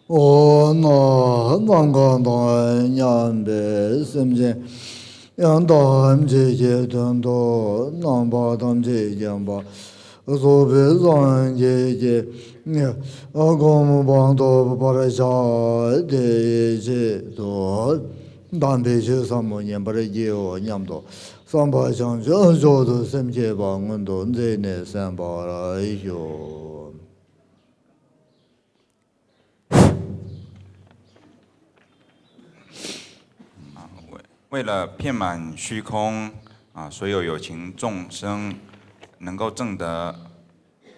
我那个当年的什么？让当姐姐等到南巴当姐姐吧，所别让姐姐，我帮到把他家的这多，但别去什么年把他接我念到，上巴上就都什么节吧，我都在那上巴了，哎呦。为了遍满虚空所有有情众生能够证得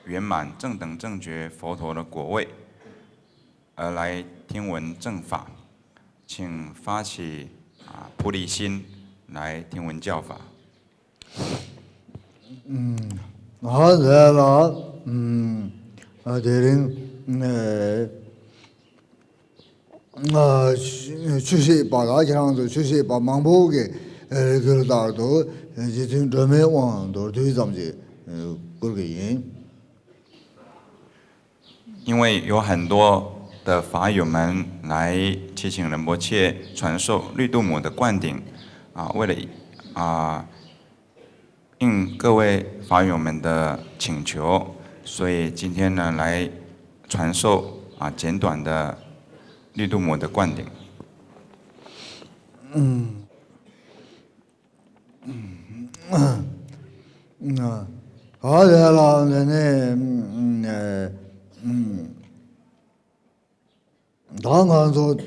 圆满正等正觉佛陀的果位，而来听闻正法，请发起菩提心来听闻教法。好的了，这里去把大家子去把忙不给个大都就听准备往都对咱们这过个人。因为有很多的法友们来祈请仁波切传授绿度母的灌顶为了应各位法友们的请求，所以今天呢来传授简短的绿度母的灌顶。好的了，当然说，这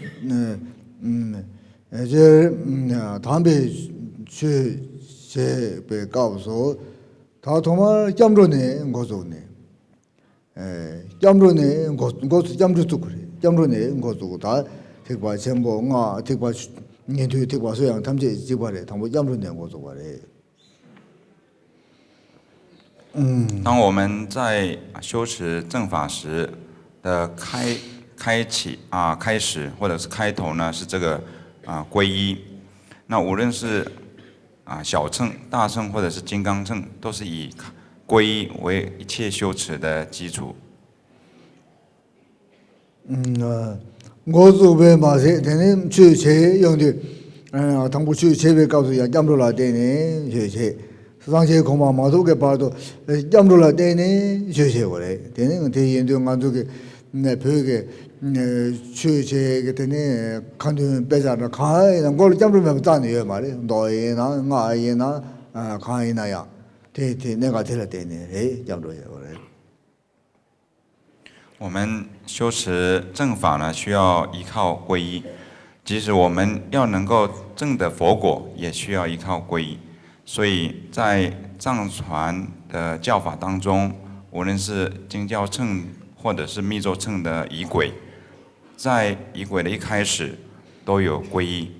他们去被告诉，他他妈讲着呢，我说呢，讲着呢，我讲着做个，讲着呢，我做他，这把全部这把年头这把这样，他们这把嘞，他们讲着呢，我做个嘞。当我们在修持正法时的开始或者是开头呢，是这个皈依。那无论是小乘、大乘或者是金刚乘，都是以皈依为一切修持的基础。我做呗嘛是，天天去切用的，他们去切呗告诉人，讲着了天天去切。上些恐怕马头给巴都，讲着了天天去切过来，天天我天天都俺这个，那朋友去切个天天看见别家的看，我讲着没咋的嘛嘞，导演呐、外演呐，看那样，天那个天了天天，讲着过来。我们修持正法呢，需要依靠皈依，即使我们要能够证得佛果，也需要依靠皈依。所以在藏传的教法当中，无论是经教乘或者是密咒乘的仪轨，在仪轨的一开始都有皈依。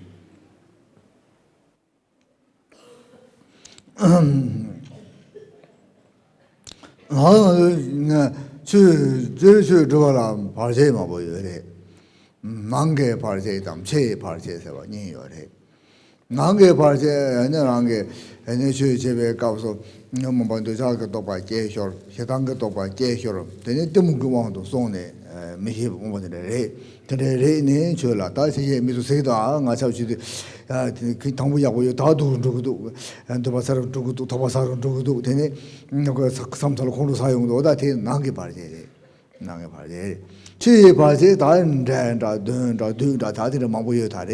去这个了，跑车嘛不有的，忙个跑车，咱们车跑车是吧？你有的。忙个跑车，人家去这边告诉，我们帮对象个多把介绍，其他个多把介绍，人家这么个往都送的，没些我们的人，这人呢去了，但是也没做谁的俺小区的，给他们要我有大多这个多，都把啥这个多，他把啥这个多，天天那个三套公路上用的，那天哪个跑车的，哪个跑车的，去跑车打人打蹲打他的忙不有他的。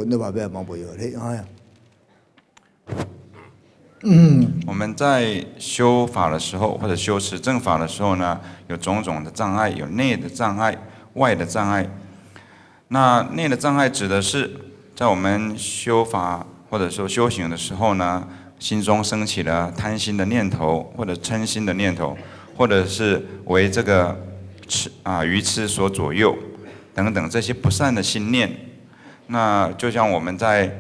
那把别忙不有的，哎呀。我们在修法的时候，或者修持正法的时候呢，有种种的障碍，有内的障碍、外的障碍。那内的障碍指的是，在我们修法或者说修行的时候呢，心中升起了贪心的念头，或者嗔心的念头，或者是为这个愚痴所左右，等等这些不善的心念。那就像我们在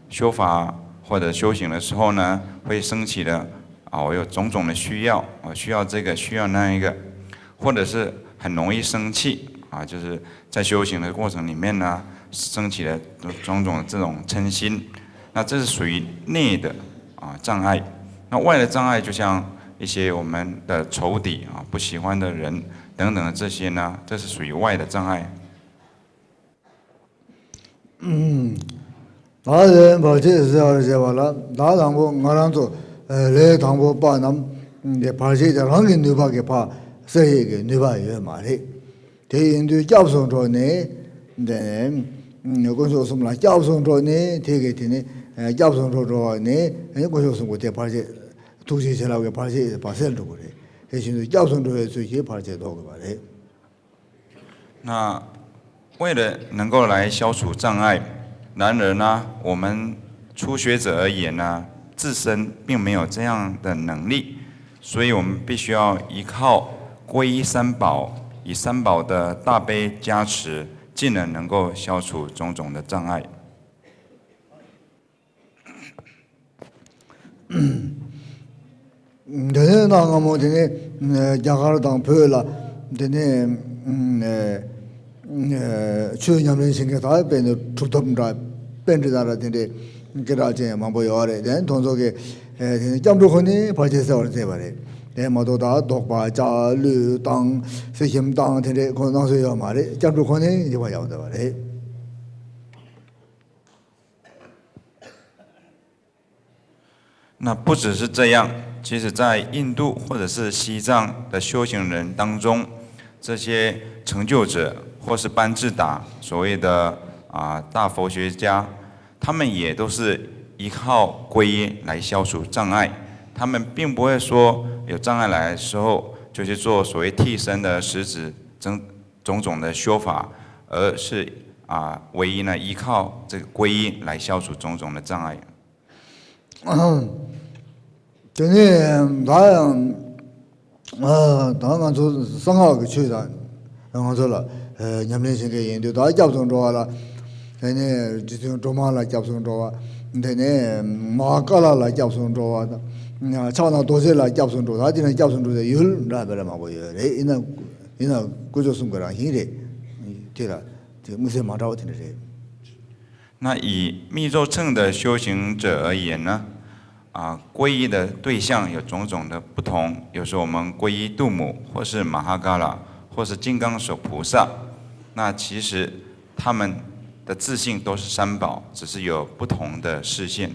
修法或者修行的时候呢，会升起的我有种种的需要，我需要这个，需要那一个，或者是很容易生气就是在修行的过程里面呢，升起了种种的这种嗔心。那这是属于内的障碍。那外的障碍就像一些我们的仇敌不喜欢的人，等等的这些呢，这是属于外的障碍。다人把这事儿写完了，다 당고 나랑도 내 당고 빠남 내 발제자 랑게 누바게 파 세게 누바에 말이 대인도 잡송조네 네 요거서 숨라 잡송조네 되게 되네 잡송조조네 요거서 뭐 대발제 두시절하고 발제 발셀도 그래 대신에 잡송조에 수시 발제도 그래 那为了能够来消除障碍，然而呢，我们初学者而言呢，自身并没有这样的能力，所以我们必须要依靠皈依三宝，以三宝的大悲加持，进而能够消除种种的障碍。되네 나가 뭐 되네 자가르당 표라 되네 추념는 생각다 배는 툭툭다 밴드다라 되네 그라제 마보여래 된 동속에 점주콘이 발제서 얼세 말에 내 모두다 독바 자르 땅 세힘 땅 되네 고나서요 말에 점주콘이 이거 야오다 말에 那不只是这样，其实在印度或者是西藏的修行人当中，这些成就者或是班智达，所谓的大佛学家，他们也都是依靠皈依来消除障碍。他们并不会说有障碍来的时候就去做所谓替身的实质种种的修法，而是唯一呢依靠这个皈依来消除种种的障碍。전에 나양 당한서 상하게 취다 당한서라 냠내신게 인도 다 잡선 좋아라 전에 지금 도마라 잡선 좋아 근데 마깔라 잡선 좋아다 차나 도세라 잡선 좋아 다지는 잡선 좋아 율 라베라 마고요 이나 고조슨 거랑 힘이 되라 무슨 말하고 되는데 那以密咒乘的修行者而言呢，皈依的对象有种种的不同。有时候我们皈依度母，或是马哈嘎拉，或是金刚手菩萨。那其实他们的自性都是三宝，只是有不同的视线。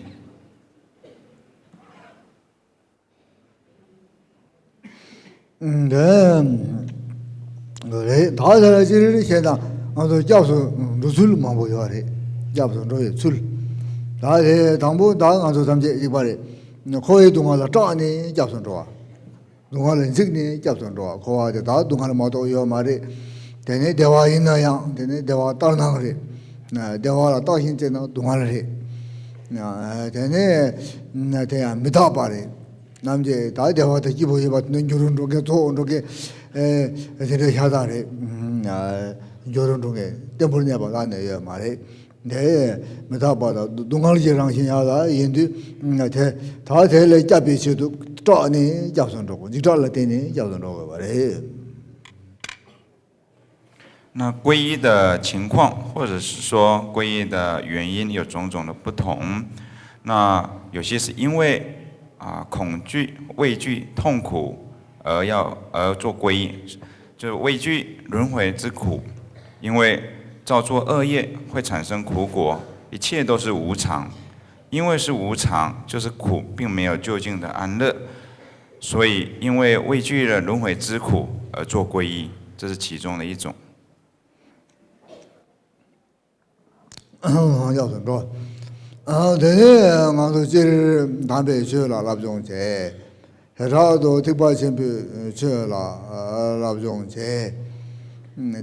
그래 다 잘하지를 해다 아도 잡수 루술 마보여래 잡수 로에 술 다에 당보 다 가서 잠재 이발에 거의 동안에 짜니 잡수 좋아 동안에 직니 잡수 좋아 거와데 다 동안에 모두 요 말이 되네 대화 있나야 되네 대화 따르나 그래 나 대화라 따신테나 동안에 해 되네 나 대야 미다 바래 남제 다 대화도 기보해 봤는 요런 쪽에 또 쪽에 되게 하다래 요런 쪽에 때문에 봐 나네요 말해 네 미다 봐도 동안이랑 신야다 인디 다 대래 잡히지도 떠니 잡선 거고 니달라 되니 잡선 거고 말해 那皈依的情况，或者是说皈依的原因有种种的不同。那有些是因为恐惧、畏惧、痛苦而做皈依，就是畏惧轮回之苦，因为造作恶业会产生苦果，一切都是无常，因为是无常，就是苦，并没有究竟的安乐，所以因为畏惧了轮回之苦而做皈依，这是其中的一种。要怎么着？对，我都今南北去了，那不用钱。他都特别先去了，那不用钱。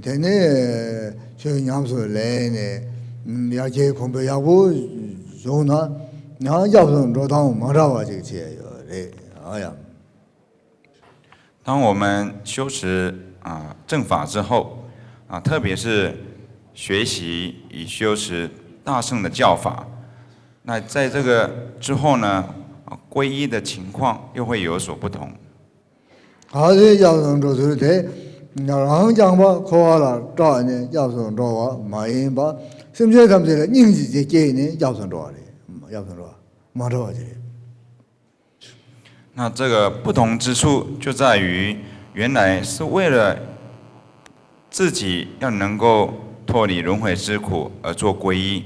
天天去养出来呢，要结空白要不用呢，你要要怎么着？当我们这个这个钱有的，哎呀。当我们修持正法之后特别是学习以修持大乘的教法，那在这个之后呢，皈依的情况又会有所不同。这要怎么着就是的，让讲吧，考了找呢，要怎么着啊？马英吧，甚至他们这个年纪这几年要怎么着的，要怎么着，马着这里。那这个不同之处就在于，原来是为了自己要能够脱离轮回之苦而做皈依，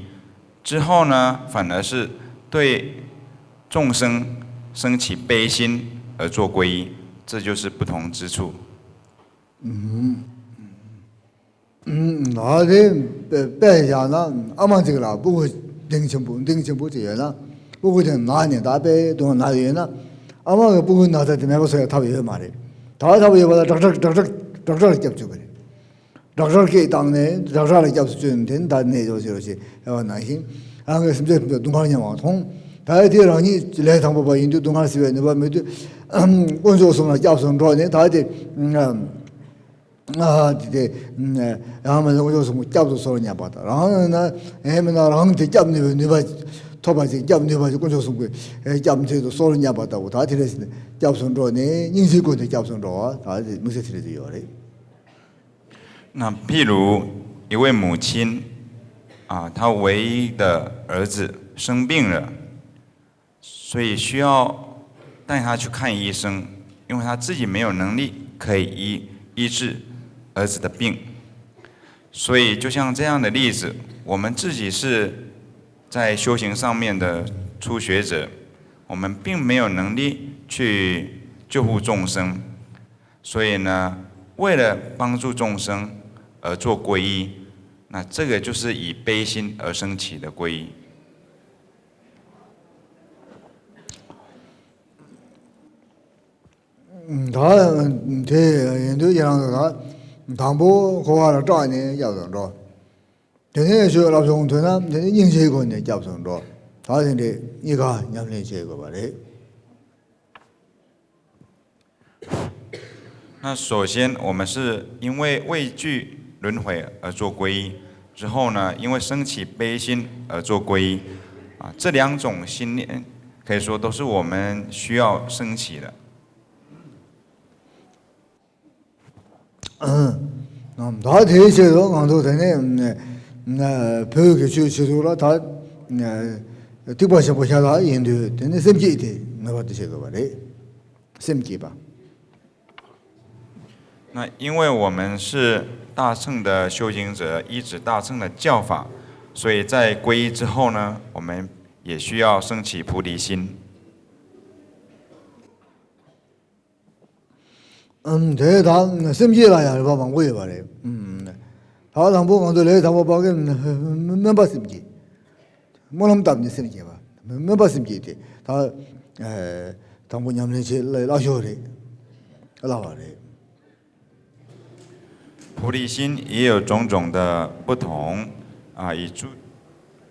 之后呢，反而是对众生升起悲心而做皈依，这就是不同之处。那的白下呢，阿妈这个啦，不过定情不这样啦，不过就哪年大白都哪年呢？阿妈个不过那在这边不说他为嘛的，他为把他doctor接住个的，doctor给当年 doctor 来接住就天他那就是要耐心，啊个甚至东方人嘛通，他这让你来趟不把印度东方西边那把没得，工作上了接上着呢，他的然后我就从接住说人家把他，然后呢，然后就接你把。托把这잡는 거 가지고 좀送그 잡는데도 소리냐 봤다고 다 들었는데 잡선로 네 인식권도 잡선로 다 무슨 소리죠 그래 那譬如一位母亲她唯一的儿子生病了，所以需要带他去看医生，因为他自己没有能力可以医治儿子的病，所以就像这样的例子，我们自己是在修行上面的初学者，我们并没有能力去救护众生，所以呢，为了帮助众生而做皈依，那这个就是以悲心而升起的皈依。他对印度人他당부 고아를 짜네 야던로 되네 저 라종 되나 되네 인제고네 잡선로 다는데 이가 냠내 제거 말해 那首先，我们是因为畏惧轮回而做皈依，之后呢，因为升起悲心而做皈依，这两种心念可以说都是我们需要升起的。다 대체로 강도 되네 벽에 주주로 다 뒤바셔 보셔라 인도 되네 샘기대 나와도 제거 말해 샘기 봐那因为我们是大乘的修行者，依止大乘的教法，所以在皈依之后呢，我们也需要升起菩提心。대다 샘기라야 봐봐 뭐해 말해 다 당부 강도 내 당부 봐게 멤버 샘기 뭐람 답니 샘기 봐 멤버 샘기 다 당부 냠내 제 라쇼래 라와래 菩提心也有种种的不同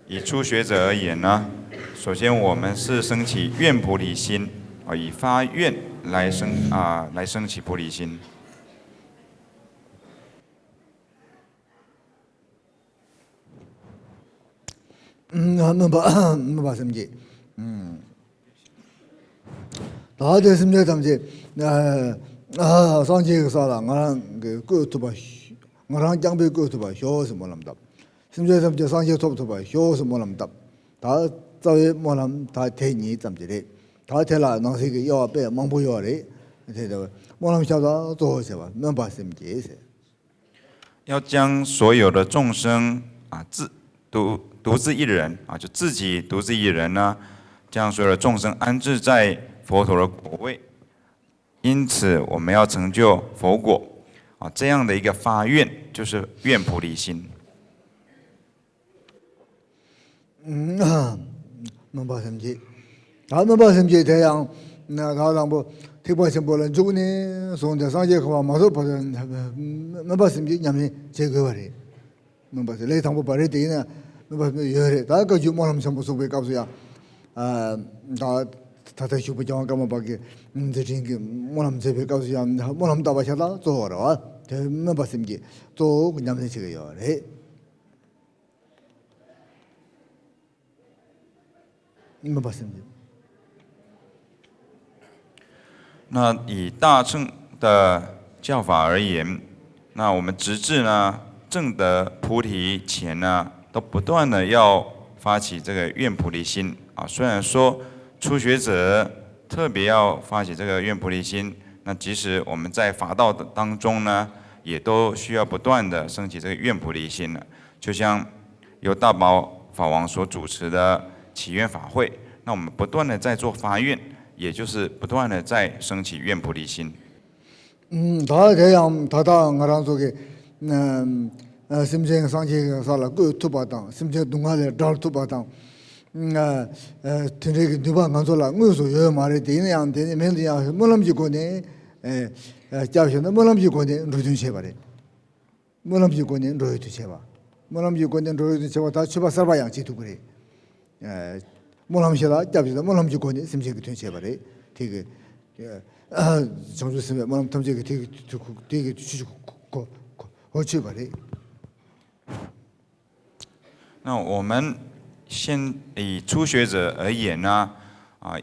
以初学者而言呢，首先我们是升起愿菩提心以发愿来升起菩提心。멤버 샘기 다 됐습니다 담지 상지 사람 나랑 그것도 봐 나랑 장비 그것도 봐 효스 몰람다 심지어 상지 톱도 봐 효스 몰람다 다 자외 몰람 다 대니 담지래 다 대라 나세게 요 앞에 망보요래 대다 몰람 샤다 도세 봐 멤버 샘기要将所有的众生独自一人就自己独自一人呢，将所有的众生安置在佛陀的果位。因此，我们要成就佛果这样的一个发愿，就是愿菩提心。멤버 샘기 다 멤버 샘기 대양 나 다랑 뭐 특별한 보는 중에 손대 상제 그와 마서 보는 멤버 샘기 냠니 제거 말이 멤버 래 당부 바래 되나 멤버 여래 다가 주모람 전부 속에 가서야 다 다다 슈퍼 정한 가만 밖에 드링기 모람 제배 가서야 모람 다 바셔라 저러 멤버 샘기 또 그냥 제거요 래 멤버 샘기 那以大乘的教法而言，那我们直至呢证得菩提前呢，都不断的要发起这个愿菩提心虽然说初学者特别要发起这个愿菩提心，那即使我们在法道当中呢，也都需要不断的升起这个愿菩提心了。就像由大宝法王所主持的祈愿法会，那我们不断的在做发愿，也就是不断的在升起愿菩提心。다 대양 다다 ngaran soge 심정 상지 살아 그 투바당 심정 동아래 달 투바당 되게 누가 간소라 무슨 요 말에 되는 안 되는 맨이야 뭐람지 거네 자셔는 뭐람지 거네 로준 쉐바래 뭐람지 거네 로이도 쉐바 뭐람지 거네 로이도 쉐바 다 추바 살바양 지도 그래 뭐람시라 잡시다 뭐람지 거네 심정 그 쉐바래 되게 정주스면 뭐람 탐지게 되게 주주고 어찌 말해 那我们以初学者而言呢，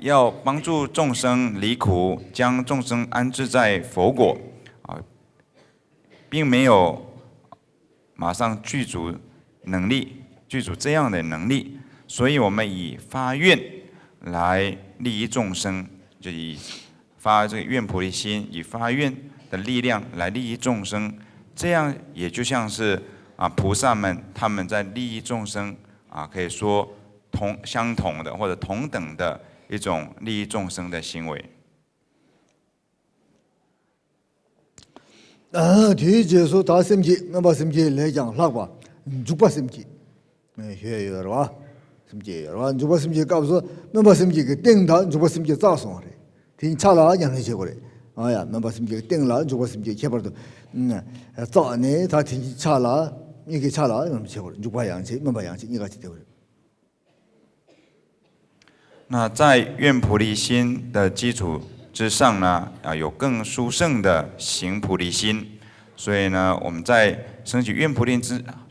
要帮助众生离苦，将众生安置在佛果，并没有马上具足能力，具足这样的能力，所以我们以发愿来利益众生，就以发这个愿菩提心，以发愿的力量来利益众生，这样也就像是菩萨们他们在利益众生可以说相同的或者同等的一种利益众生的行为。뒤에 제소 다 심지 넘바 심지 내장 학바 죽바 심지 해여와 심지 여와 죽바 심지 가서 넘바 심지 그 땡다 죽바 심지 자송래 딩차라 양의 제거래 아야 넘바 심지 땡라 죽바 심지 개발도 자네 다 딩차라 이게 차라 넘 제거래 죽바 양지 넘바 양지 이같이 되거래 那在愿菩提心的基础之上呢，有更殊胜的行菩提心，所以呢，我们在升起愿菩提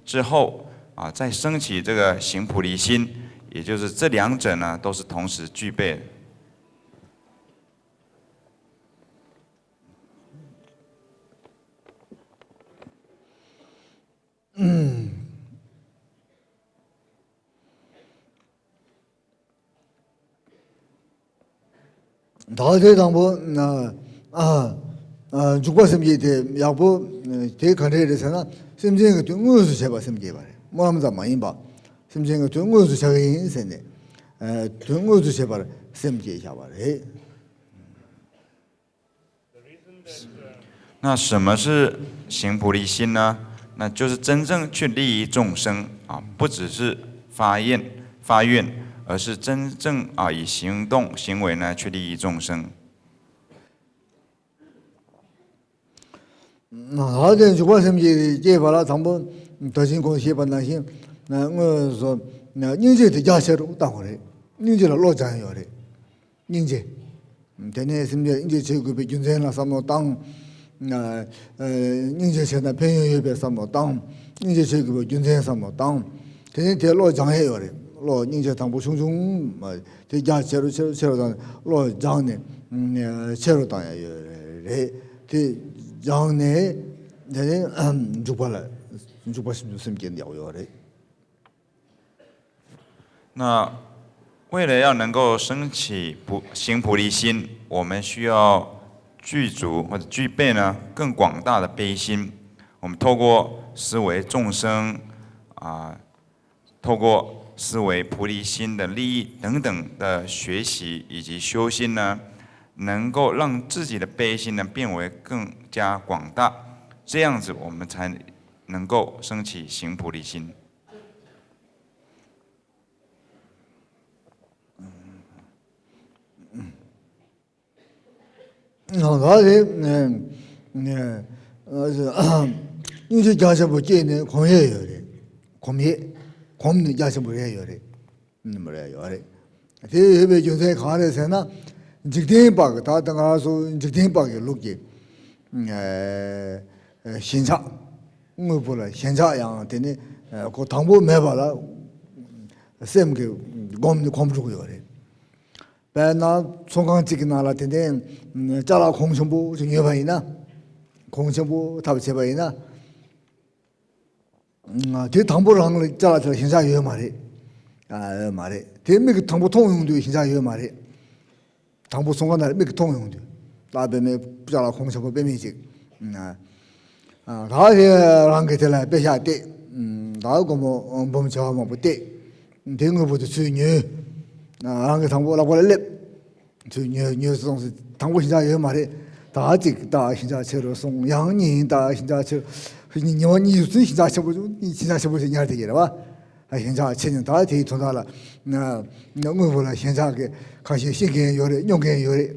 之后再升起这个行菩提心，也就是这两者呢都是同时具备的。다들 당부 죽바 심지 대 야부 대 간에서나 심지가 등으로서 제바 심지 말해 뭐하면서 많이 봐 심지가 등으로서 자기 인생에 등으로서 제바 심지 잡아래 那什么是行菩提心呢？那就是真正去利益众生不只是发愿，而是真正以行动行为呢去利益众生。好的，如果什么结巴了，他们德行公写本那些，我说人家的家些都当回来，人家的老战友的，人家，天天什么人家这个被军人了什么当，人家现在朋友也别什么当，人家这个被军人什么当，天天在老战友的。 로 닝제 당부 충충 뭐 대자 제로 로 장네 제로 당야요 대 장네 내는 주발라 주발심 좀 심견이요 래 那为了要能够升起行菩提心，我们需要具足或者具备呢更广大的悲心。我们透过思维众生透过 思维菩提心的利益等等的学习以及修心呢，能够让自己的悲心呢变为更加广大，这样子我们才能够升起行菩提心。이제 자세부 제는 공예예요. 공예. 곰는 야심을 해요. 뭐래요. 대외 전세 가래서나 직대박 다 당가서 직대박에錄신사 뭐 보라 신사양 되네 그 당부 매봐라 쌤게 곰 주고요. 배나 송강직이 나라 텐데 자라 공정부 중요하이나 공정부 답 제바이나 대 당부를 하는 거 자라 신사요 말이 말이 대미 당부 통용도 신사요 말이 당부 송강날 미 통용도 나베메 자라 공정부 배미직 啊，他的让给他来别下地，他个么不叫么不对，听我不是吹牛，啊，让给他我来来，吹牛这东西，他我现在有嘛的，大现在吃了送洋人大现在吃，你说你最现在吃不住，你现在吃不是你还得了吧？啊，现在吃人大体从他了，那我后来现在给开始新根有的，用根有的，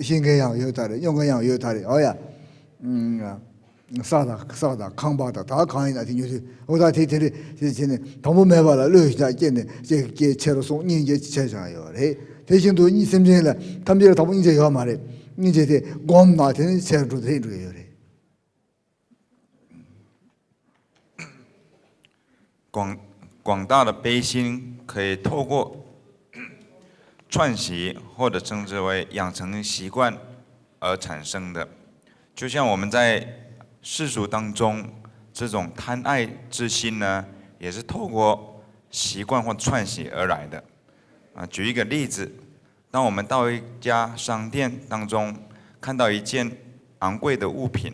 新根样有他的，用根样有他的，哎呀，啥的康巴的，他康一那天就是，我那天的，现在他们没办法留下见的，这吃了送人家吃上有的，대신도 이 셈쟁이라 담배를 타고 이제 요 말에 이제 대 곰나한테는 제대로 돼 줘요. 广大的悲心可以透过串习或者称之为养成习惯而产生的，就像我们在世俗当中这种贪爱之心呢，也是透过习惯或串习而来的。举一个例子，当我们到一家商店当中看到一件昂贵的物品，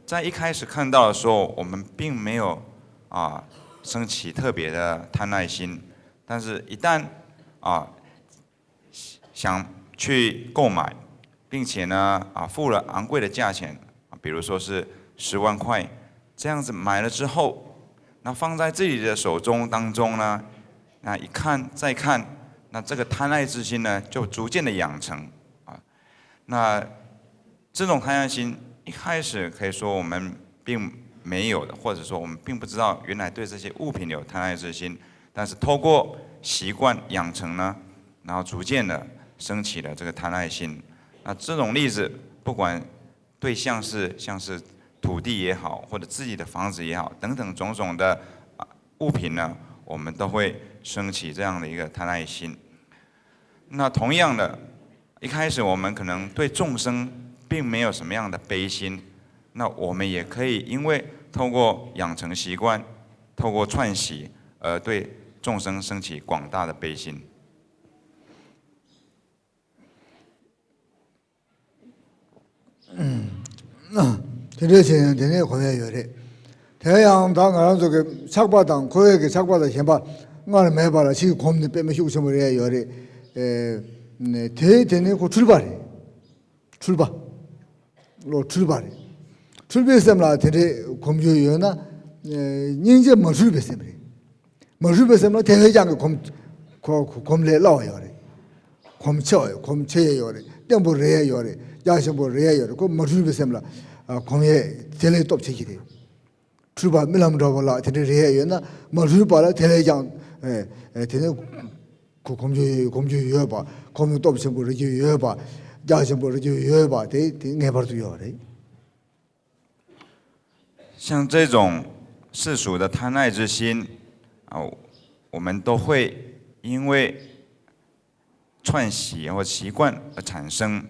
在一开始看到的时候，我们并没有升起特别的贪爱心，但是一旦想去购买，并且呢付了昂贵的价钱，比如说是10万块，这样子买了之后，那放在自己的手中当中呢，那一看再看，那这个贪爱之心呢就逐渐的养成那这种贪爱心一开始可以说我们并没有的，或者说我们并不知道原来对这些物品有贪爱之心，但是透过习惯养成呢，然后逐渐的升起了这个贪爱心。那这种例子，不管对象是像是土地也好，或者自己的房子也好，等等种种的物品呢，我们都会升起这样的一个贪爱心。那同样的，一开始我们可能对众生并没有什么样的悲心，那我们也可以因为透过养成习惯，透过串习，而对众生升起广大的悲心。这些天回来有的，太阳当俺这个插巴当，可以给插巴的先把，俺没把了，去空的别没休息么的有的，天그 출발, 로 출발해. 출발했으면 되게 검조요나 인제 뭐 출발했으면 뭐 출발했으면 대회장 검래 나와요. 검쳐요. 땡보래요. 야셔보래요. 그뭐 출발했으면 검에 대회 또 체기래. 출발 밀람 잡아라. 대회요나 뭐 출발을 대회장 되게 그 검조요 봐. 검도 또 없으면 그러지요 봐.像这种世俗的贪爱之心我们都会因为串习或习惯而产生。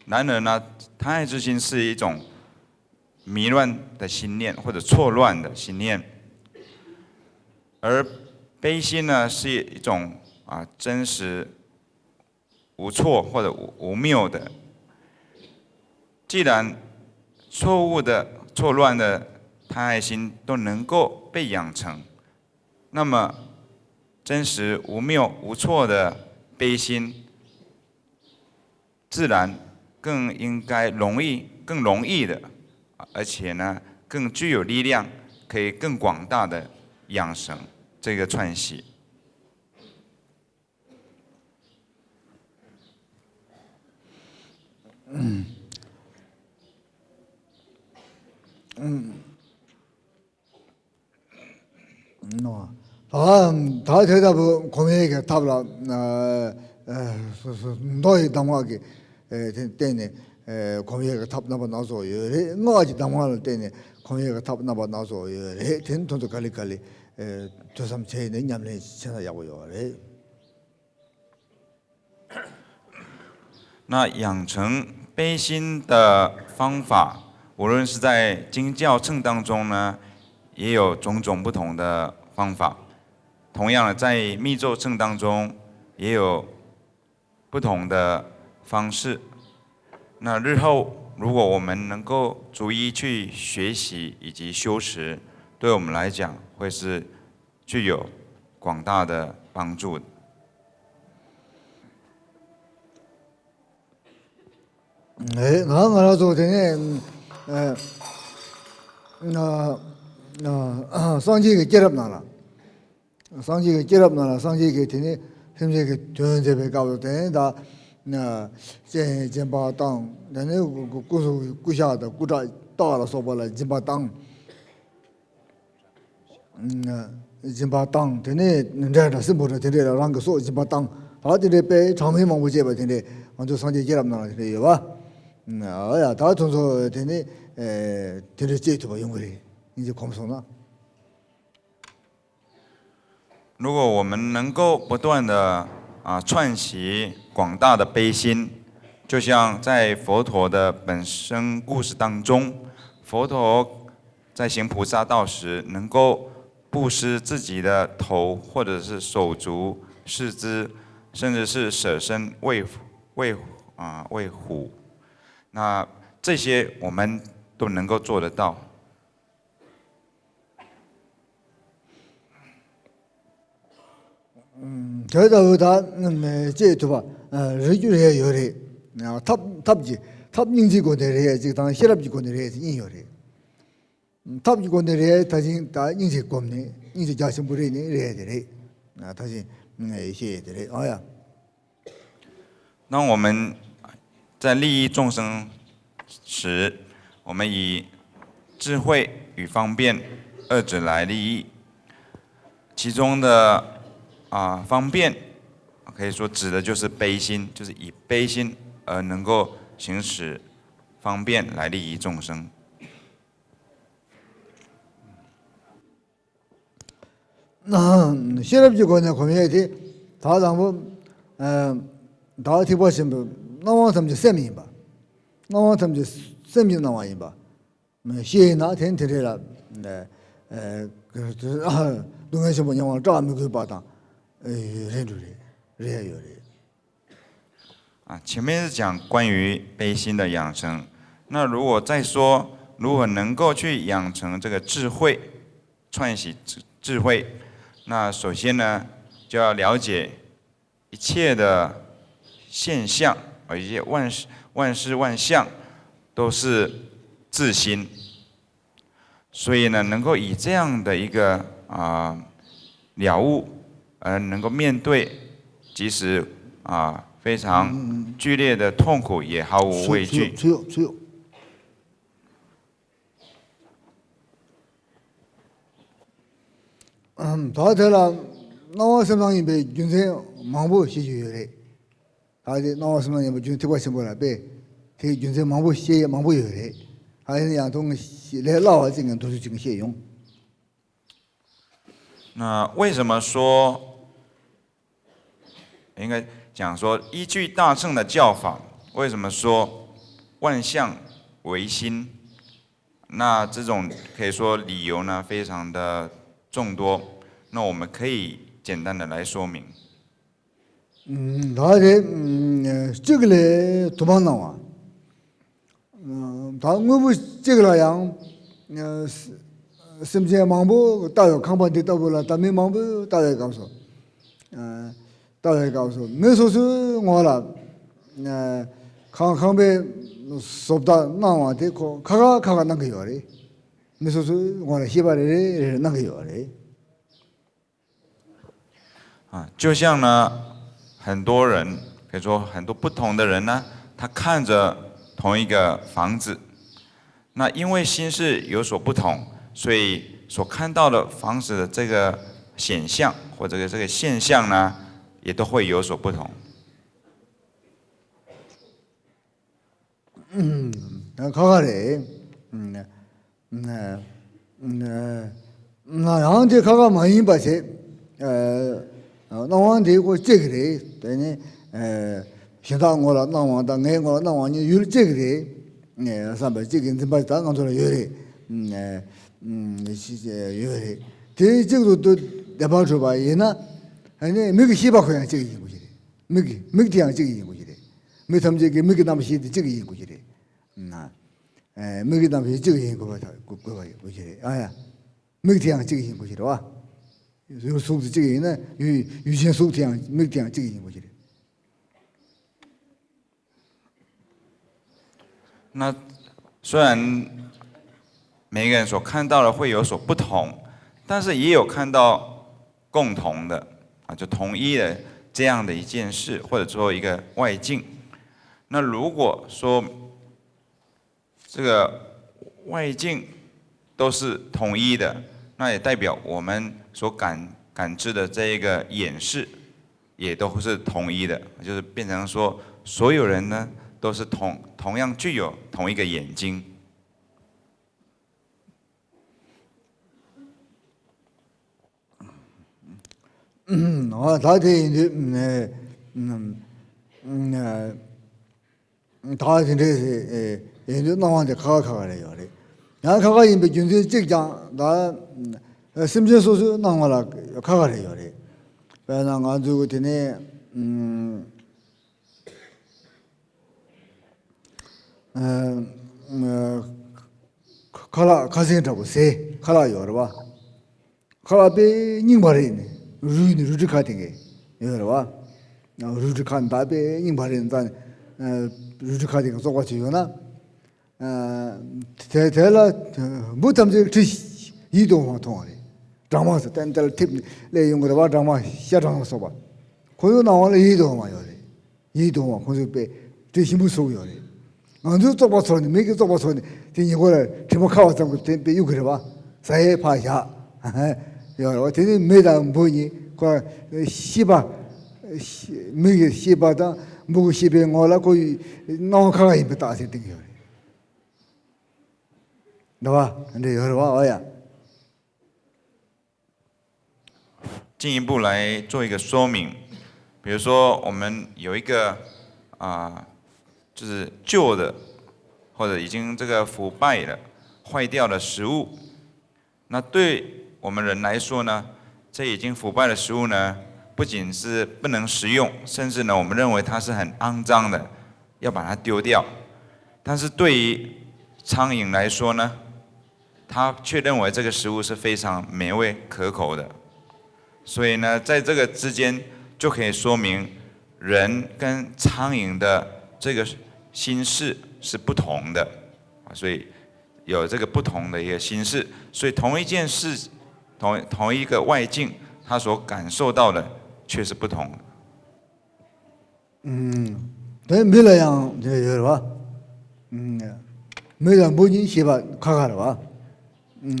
然而呢，贪爱之心是一种迷乱的心念或者错乱的心念，而悲心呢是一种真实无错或者无谬的。既然错误的、错乱的贪爱心都能够被养成，那么真实无谬无错的悲心，自然更应该更容易的，而且呢更具有力量，可以更广大的养成这个串习。다 대답은 고민에게 답을 너희 당황하게 때문에 고민에게 답 나봐 나서요. 뭐지 당황할 때는 고민에게 답 나봐 나서요. 된 돈도 갈리갈리 조삼 제는 냠내 찾아야고요. 那养成悲心的方法，无论是在经教乘当中呢，也有种种不同的方法。同样的，在密咒乘当中也有不同的方式。那日后如果我们能够逐一去学习以及修持，对我们来讲会是具有广大的帮助的。我昨天상지 게 깨럽나라. 상지 게 깨럽나라. 상지 게 되네. 현재 그 전제배 가도 된다. 나 제바 땅. 나네 구수 구샤다 구자 따라 소발라 제바 땅. 제바 땅 되네. 내가 스보다 되네라 랑거 소 제바 땅. 다들에 배 장회만 보제 봐 되네. 먼저 상지 깨럽나라 그래요 봐. 야, 다 통소 되네. 되네 제도 봐 용거리. 이제 검소나. 如果我们能够不断的串习广大的悲心，就像在佛陀的本生故事当中，佛陀在行菩萨道时，能够布施自己的头，或者是手足、四肢，甚至是舍身喂虎，那这些我们都能够做得到。 저다보다 제 두바 리주에 요래 탑 닝지고 내려 지금 시랍지고 내려 인요래 탑지고 내려 다시 다 닝지 겁네 닝지 자신 부리네 이래야 되래 다시 이些되래 아야 当我们在利益众生时，我们以智慧与方便二者来利益，其中的 方便可以说指的就是悲心，就是以悲心而能够行使方便来利益众生。那시럽지고는 고민해야지 다 당부 다 티보신 분 나와 담지 셈이 봐 나와 담지 셈이 나와 봐 시에나 텐트레라 그 동에서 뭐 영화 짜면 그 바다 前面是讲关于悲心的养成，那如果再说如何能够去养成这个智慧，串习智慧，那首先呢就要了解一切的现象，一切万事万象都是自心，所以呢能够以这样的一个了悟。 能够面对，即使非常剧烈的痛苦也毫无畏惧。다들라 나와서만이 배 윤세 망보 시주요래. 다들 나와서만이 뭐 윤세 티과 심보라 배. 대 윤세 망보 시에 망보요래. 아니 양동 레라와 지금 도시 지금 시용. 那为什么说？ 应该讲说，依据大乘的教法，为什么说万象唯心？那这种可以说理由呢，非常的众多。那我们可以简单的来说明。다들 찍을래 도망 나와. 다음 뭐 찍을라 양 심지어 망보 따요 강반 됐다 볼라 담에 망보 따요 가서. 大概告诉，没说是我了，康被说不到那话的，卡那个样嘞，没说是我了，西巴的那个样嘞。就像呢，很多人可以说很多不同的人呢，他看着同一个房子，那因为心事有所不同，所以所看到的房子的这个显象或者这个现象呢。 也都会有所不同。가가래. 나 양한테 가가 많이 봐세. 나한테 고 째그래. 되네. 현당 거라 나와다 내 거라 나와니 율 째그래. 네, 삼바 째긴 좀 봐다 간소라 요래. 시제 요래. 대적도 내봐 줘 봐. 얘나 아니 미기 시바코야 저기 있는 거지. 미기 디양 저기 있는 거지. 미 삼제게 미기 남시 저기 있는 거지. 那每个当时这个人过他过过去的，哎呀，每天这个人过去的哇，有数字这个人呢，有些数天每天这个人过去的。那虽然每个人所看到的会有所不同，但是也有看到共同的啊，就同一的这样的一件事，或者说一个外境。那如果说这个外境都是统一的，那也代表我们所感知的这一个眼识也都是统一的，就是变成说所有人呢都是同样具有同一个眼睛。他的他现在是研究那玩意卡的有的，然后卡因被军事这讲，他甚至说是那玩意卡的有的，反正俺这个的呢，卡现在不是卡有的吧？卡被拧巴人呢，ruji卡定个，有的吧？那ruji卡大被拧巴人咱ruji卡定个做过去有呢，在了不他们这这移动方通的，张嘛是但在贴来用个的话张嘛下张说吧，可有那往了移动嘛有的，移动嘛可是被这些不收有的。俺就做不出来，每个做不出来，今年过来全部靠咱们这边有个是吧？谁怕下？要我天天每当不你，过西巴，每个西巴当，每个西边我那个脑壳也不大些定下来，对吧？这有的话，哎呀，进一步来做一个说明，比如说我们有一个就是旧的或者已经这个腐败了、坏掉的食物，那对我们人来说呢，这已经腐败的食物呢，不仅是不能食用，甚至呢，我们认为它是很肮脏的，要把它丢掉。但是对于苍蝇来说呢，它却认为这个食物是非常美味可口的。所以呢，在这个之间就可以说明人跟苍蝇的这个心事是不同的，所以有这个不同的一个心事，所以同一件事，同一个外境，他所感受到的却是不同的。但没那样有的吧？没让不你西巴卡了吧？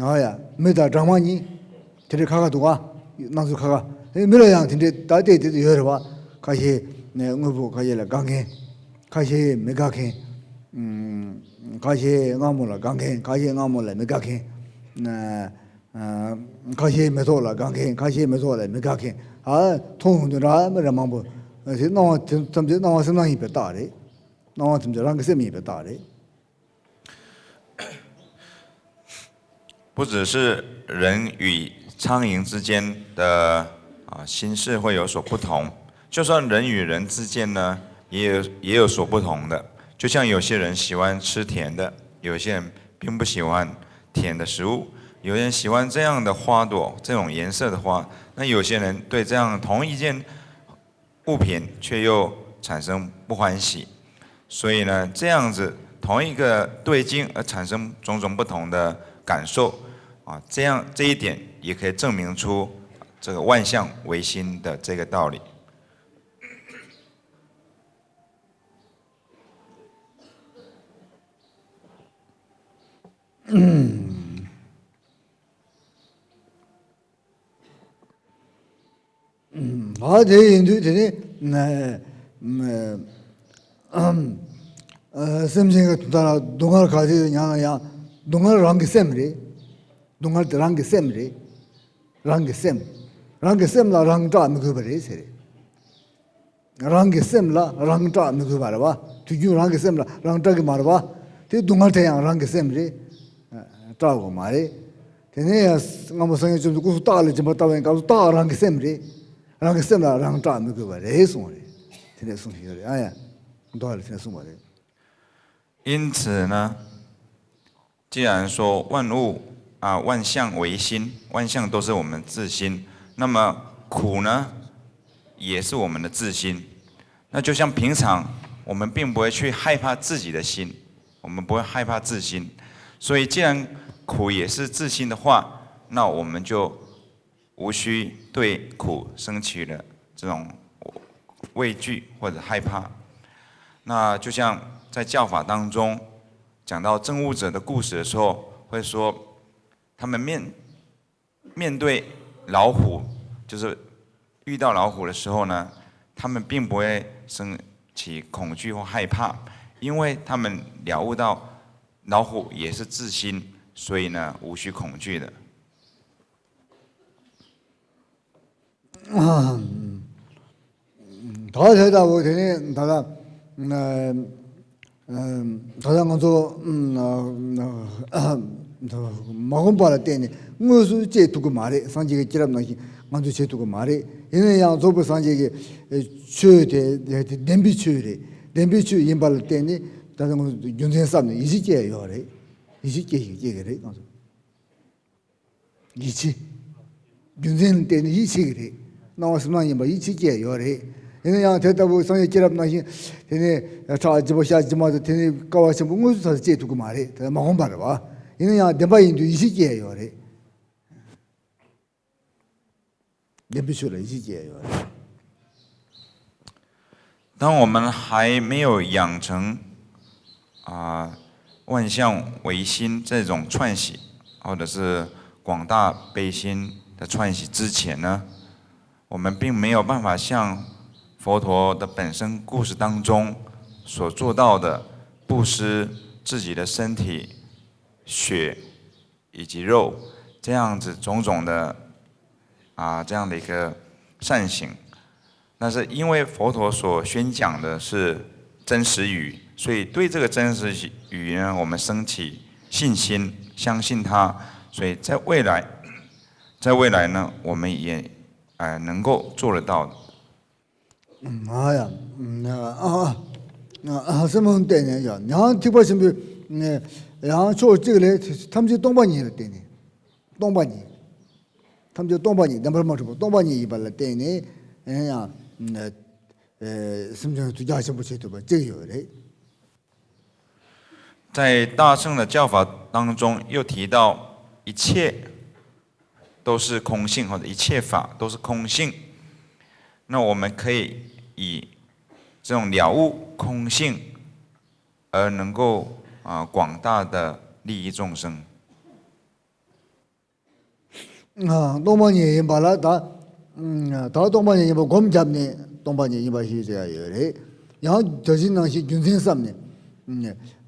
哎呀，没到张嘛你，这里卡多啊，那就卡，没那样听着大地的有的吧？卡些那我不卡些了钢琴。卡些没搞看，卡些俺们了钢琴，卡些俺们了没搞看，卡些没做了钢琴，卡些没做了没搞看，通就那没人忙不，是那怎么那是那一边大的，那怎么让个什么一边大的？不只是人与苍蝇之间的心事会有所不同，就算人与人之间呢。也有所不同的，就像有些人喜欢吃甜的，有些人并不喜欢甜的食物，有些人喜欢这样的花朵，这种颜色的花，那有些人对这样同一件物品却又产生不欢喜，所以呢，这样子同一个对境而产生种种不同的感受这一点也可以证明出这个万象唯心的这个道理。这印度的什么个到东海卡的伢伢，东海rangi sem re，东海的rangi sem re，rangi sem，rangi sem啦rangi扎没个不认识的，rangi sem啦rangi扎没个巴吧，就就rangi sem啦rangi扎个马吧，这东海这样rangi sem re，扎个马的，这呢我们生意就是故大了就把大完搞大rangi sem re。rangi sem la rangi扎没个吧，这送的，现在送去的，哎呀，多少现在送过来。因此呢，既然说万物万象唯心，万象都是我们自心，那么苦呢，也是我们的自心。那就像平常我们并不会去害怕自己的心，我们不会害怕自心，所以既然苦也是自心的话，那我们就无需对苦升起了这种畏惧或者害怕。那就像在教法当中讲到证悟者的故事的时候，会说他们面对老虎，就是遇到老虎的时候呢，他们并不会升起恐惧或害怕，因为他们了悟到老虎也是自心，所以呢无需恐惧的。다되다 보더니 다다 다다 먼저 먹은 바라 때니 무슨 제 두고 말해 상지가 지랍나기 먼저 제 두고 말해 얘는 양 조부 상지게 추대 냄비추 임발 때니 다다 윤생 싸는 이시제요 그래 이시제 이게 그래 가서 이치 윤생 때니 이시 그래 나와서만 임바 이치제요 그래 얘는 양 대다고 상지 지랍나기 얘네 자 집어샤지마도 되니 까와서 무슨 사서 제 두고 말해 다 먹은 바라 봐 얘는 양 대바인도 이시제요 그래 냄비추를 이시제요 当我们还没有养成万象唯心这种串习，或者是广大悲心的串习之前呢，我们并没有办法像佛陀的本身故事当中所做到的，布施自己的身体、血以及肉，这样子种种的这样的一个善行。但是因为佛陀所宣讲的是真实语，所以对这个真实语呢，我们升起信心，相信它，所以在未来呢，我们也能够做得到的。什么때냐 야 양 특별신 양 저쪽에 탐지 동반이를 때니 동반이 탐지 동반이 넘버 맞고 동반이 이발을 때니 야 심정 두자셔 보셔도 봐这个有嘞在大乘的教法当中，又提到一切都是空性，或者一切法都是空性。那我们可以以这种了悟空性，而能够广大的利益众生。동반이 임발라 다 동반이 임바 곰 잡네 동반이 임바 시제야 요래 양 저진낭시 균생 삼네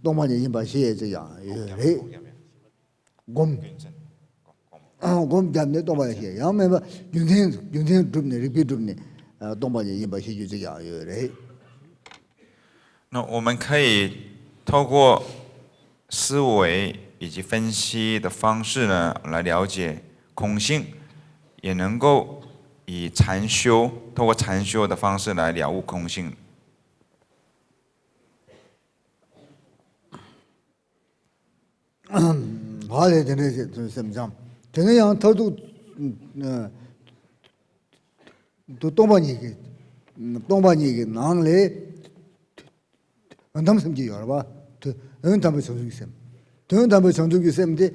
동반이 임바 시제야 요래 곰 잡네 동반이 시 양매 균생 줍네 리피 줍네 동반이 임바 시제야 요래 那我们可以透过思维以及分析的方式呢，来了解空性，也能够以禅修，透过禅修的方式来了悟空性。好的，真的是什么讲？真的样他都都东巴尼个囊嘞，他们什么就有了吧？他们成熟些，他们成熟些的，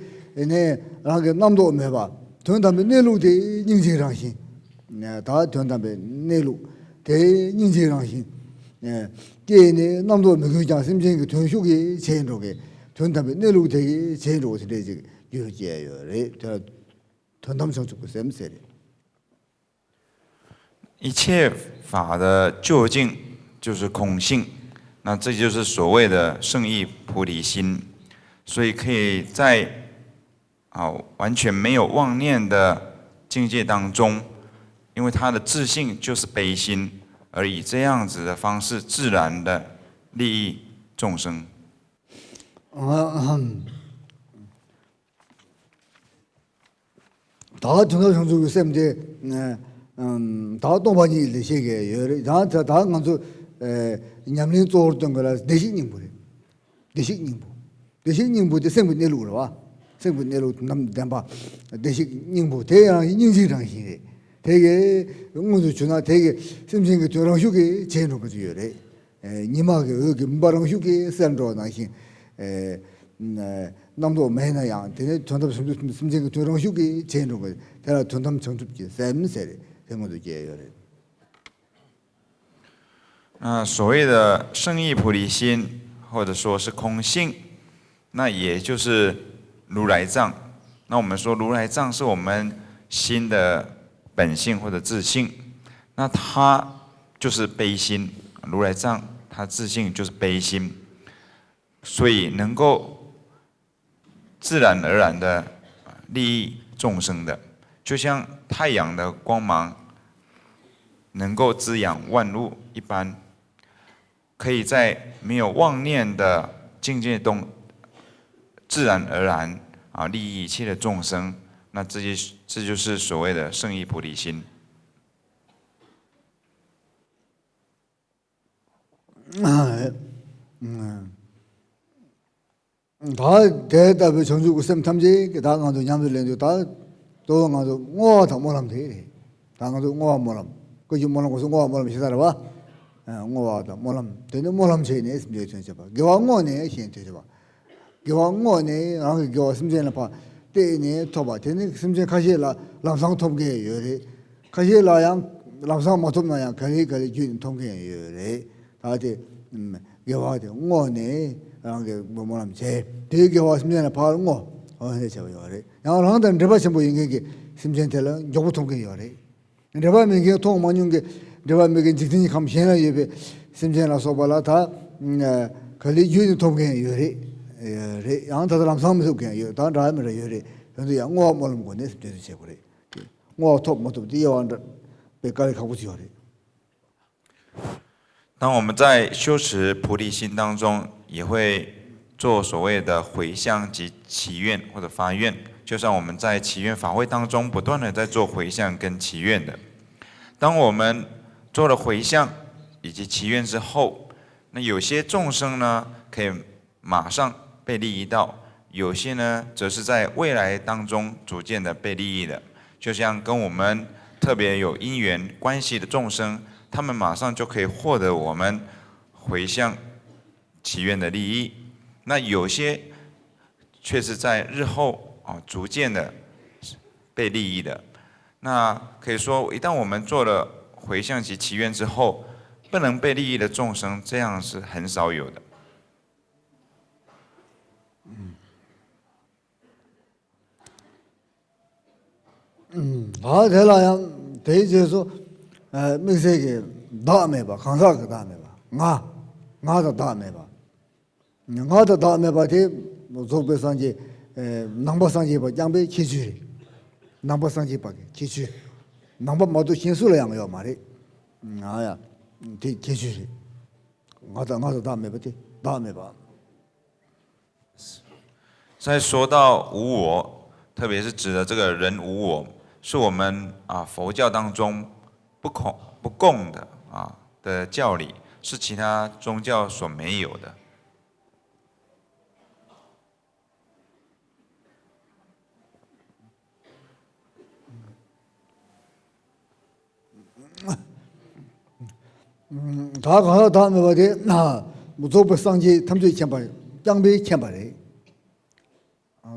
那个남도没吧？他们内陆的宁静上心，他们内陆的宁静上心，这呢남도没有讲什么这个退休的前途的。 전담에 내로되게 제일 오시래 지금 유지해요. 전담성주고 쌤세리. 一切法的究竟就是空性，那这就是所谓的圣意菩提心。所以可以在完全没有妄念的境界当中，因为他的自性就是悲心，而以这样子的方式自然的利益众生。 다 전화성주 쌤데 다 동반이 일시게 다 간주 냠린 쪼르던 거라 대신님 버리 대식 닝부 대식 닝부도 생부 내로로 와 생부 내로 남 담바 대식 닝부 대양 인지랑 시래 되게 응무도 주나 되게 심생그 저랑 휴게 제노 거지요래 니마게 여기 mb아랑 휴게 산로 나신 남도 매나양 되네 전담 심생그 저랑 휴게 제노 거 대라 전담 정줍지 샘세래 생고도 제요래 所谓的圣意菩提心，或者说是空性，那也就是如来藏。那我们说如来藏是我们心的本性或者自性，那它就是悲心。如来藏它自性就是悲心，所以能够自然而然的利益众生的，就像太阳的光芒能够滋养万物一般。 可以在没有妄念的境界中，自然而然利益一切的众生，那这就是所谓的圣意菩提心。다 대답을 전주고 쌤 탐지 다 가도 냠들랜도 다또 가도 뭐다 뭐람 돼. 다 가도 뭐 뭐람. 그지 뭐람 고서 뭐 뭐람 시다라 봐. 뭐다 뭐람 되는 뭐람 제네 심제 전체 봐. 교황원에 현재 봐. 교황원에 아 교 심제나 봐. 때네 토바 되는 심제 가시라 람상 통계 요래. 가시라양 람상 못없나야 거리 준 통계 요래. 다들 교화대 원에 랑게 뭐람 제 되게 와 심제나 봐. 해 저요래. 양 항상 레바 첨부 인게 심제텔은 요구 통계 요래. 레바 민게 통 많은 게 레바 민게 직진이 감 현나 예배 심제나 소발라다 거리 준 통계 요래. 래 양다들 남상면서 그냥 다 라면 요래. 근데 양어 뭐는 거네 심제도 제고래. 뭐톱 뭐도 디어한다. 백가리 가고 지요래. 当我们在修持菩提心当中，也会做所谓的回向及祈愿或者发愿，就像我们在祈愿法会当中不断的在做回向跟祈愿的。当我们做了回向以及祈愿之后，那有些众生呢可以马上被利益到，有些呢则是在未来当中逐渐的被利益的。就像跟我们特别有因缘关系的众生。 他们马上就可以获得我们回向祈愿的利益，那有些却是在日后逐渐的被利益的。那可以说，一旦我们做了回向及祈愿之后，不能被利益的众生，这样是很少有的。다 되라야 대제에서 미세게 다음에 봐 강사 그 다음에 봐 나도 다음에 봐 나도 다음에 봐대 뭐 조배상지 남바상지 봐 양배 기주 남바상지 봐 기주 남바 모두 신수를 양요 말이 아야 기주 나도 다음에 봐대 다음에 봐 再说到无我，特别是指的这个人无我，是我们佛教当中不共的的教理，是其他宗教所没有的。다 가서 다음에 봐대 무조건 상지 탐지 첨바 양배 첨바래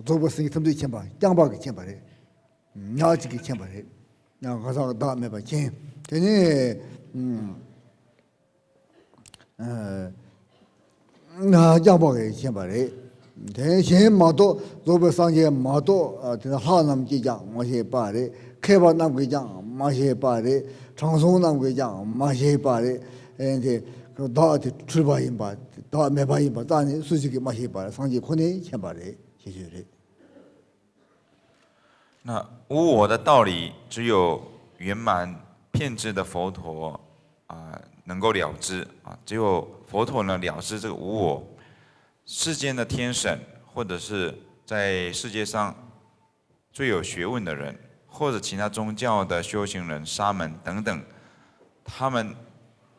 조보 상지 탐지 첨바 양바게 첨바래 나지게 첨바래 나 가서 다음에 봐 진. 되네 나 잡아게 챵바래 대신 마도 로베상제 마도 하남 기장 마시 바래 케바 남 기장 마시 바래 장송 남 기장 마시 바래 이제 그 다한테 출발인 바 다음에 봐인 바 다니 수직이 마시 바래 상지 코네 챵바래 제주래 那无我的道理，只有圆满遍知的佛陀能够了知只有佛陀呢了知这个无我。世间的天神，或者是在世界上最有学问的人，或者其他宗教的修行人、沙门等等，他们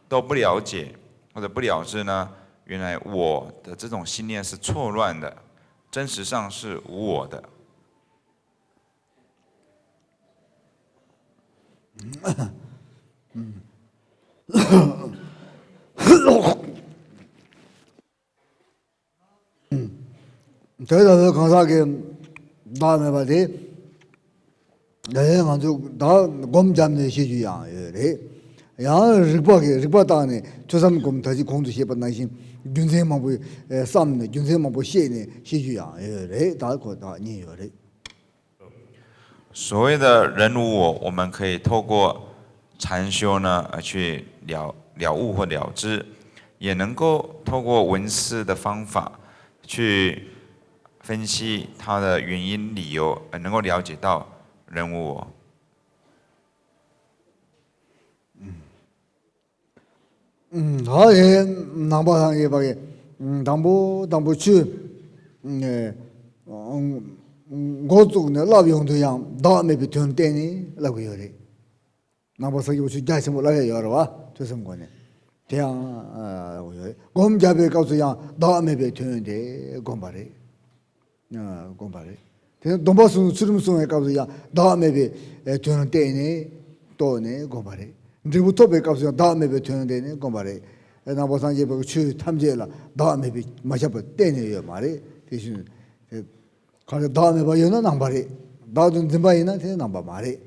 都不了解或者不了知呢原来我的这种信念是错乱的，真实上是无我的。대다서 강사게 다음에 봐대 내가 아주 다 곰잡는 시주야 예 야 릭바다네 조삼 곰 다시 공도 시번나신 균세만 보 쌈네 균세만 보 시네 시주야 예 다고다 니요래 所谓的人无我，我们可以透过禅修呢，去了悟或了知，也能够透过闻思的方法去分析它的原因理由，能够了解到人无我。다에 남바상에 바게 담보추 고속네 라비용도양 다음에 비튼 때니 라고 요래 남바상에 우주 자신 몰라요 여러와 조선권에 대양 곰잡에 가서야 다음에 비튼데 곰바래 곰바래 대 동바수 수름송에 가서야 다음에 비튼 때니 또네 곰바래 이제부터 배값이 다음에 배트는데네 그 말에 나 보상 이제 그 탐제라 다음에 비 마셔버 때네요 말이 대신 가서 다음에 봐요는 안 말이 나도 좀 봐이나 되는 안 봐 말이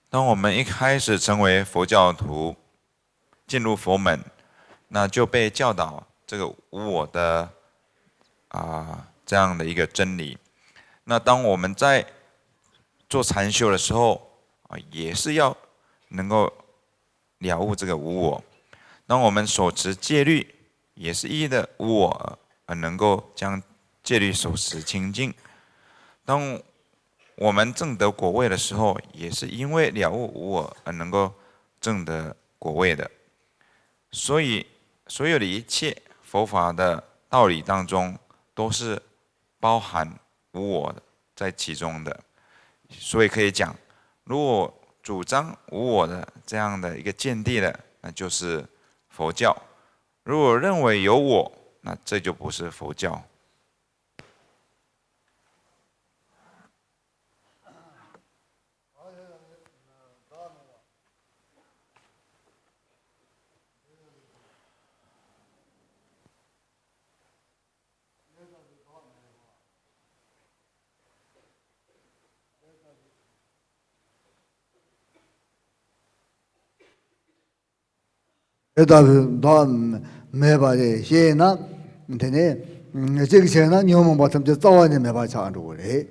当我们一开始成为佛教徒，进入佛门，那就被教导这个无我的这样的一个真理。那当我们在做禅修的时候，也是要能够了悟这个无我。当我们手持戒律，也是依的无我而能够将戒律手持清净。当我们证得果位的时候，也是因为了悟无我而能够证得果位的。所以，所有的一切佛法的道理当中，都是包含无我的在其中的。所以可以讲，如果主张无我的这样的一个见地的，那就是佛教；如果认为有我，那这就不是佛教。다 매바에 시에나 되네 저기 시에나 녀만 봤으면 저 싸워야 매바 차로 그래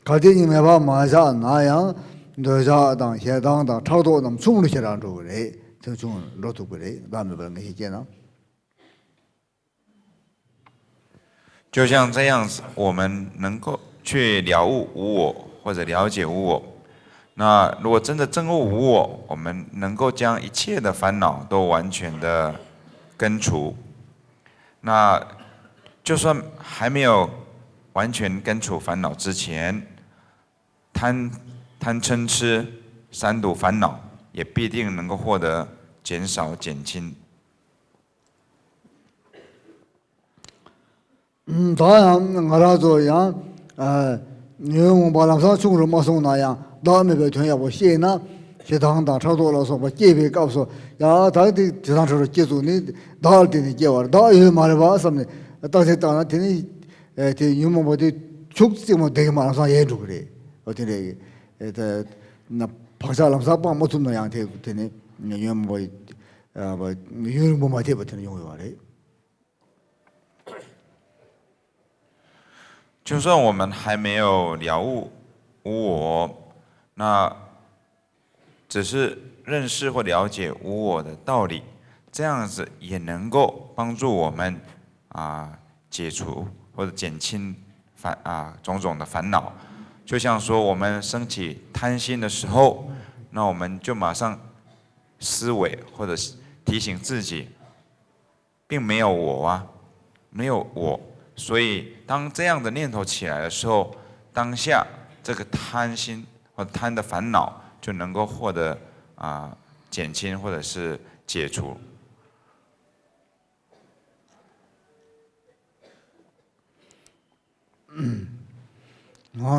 가디니 매바 마자 나야 너자당 해당당 차도남 충분히 시라로 그래 저 충분 로도 그래 다음에 그런 게 있잖아 就像这样子，我们能够去了悟无我，或者了解无我。那如果真的证悟无我，我们能够将一切的烦恼都完全的根除。那就算还没有完全根除烦恼之前，贪嗔痴三毒烦恼也必定能够获得减少减轻。 다양 알아줘야 내용 발람사 중으로 마송나야 다음에 배통하고 시에나 제당당 차도라서 뭐 제비 값서 야 다들 제당처럼 계속니 다할 때는 제와 다이 말을 봐서면 다시 따나 되니 에 유모 뭐지 축지 뭐 되게 많아서 예도 그래 어떻게 나 박사람사 뭐 무슨 양 되니 유모 뭐 유모 뭐 되버튼 용어 말해 就算我们还没有了悟无我，那只是认识或了解无我的道理，这样子也能够帮助我们解除或者减轻种种的烦恼。就像说我们升起贪心的时候，那我们就马上思维或者提醒自己，并没有我啊，没有我。 所以，当这样的念头起来的时候，当下这个贪心或贪的烦恼就能够获得减轻或者是解除。